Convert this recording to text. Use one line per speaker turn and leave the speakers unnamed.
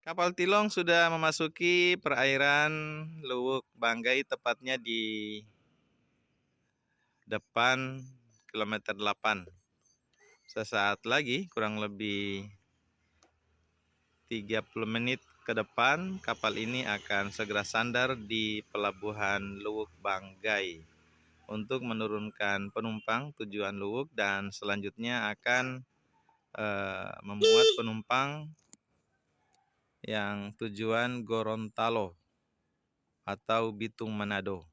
Kapal Tilong sudah memasuki perairan Luwuk Banggai, tepatnya di depan kilometer 8. Sesaat lagi, kurang lebih 30 menit ke depan, kapal ini akan segera sandar di pelabuhan Luwuk Banggai untuk menurunkan penumpang tujuan Luwuk dan selanjutnya akan memuat penumpang yang tujuan Gorontalo atau Bitung Manado.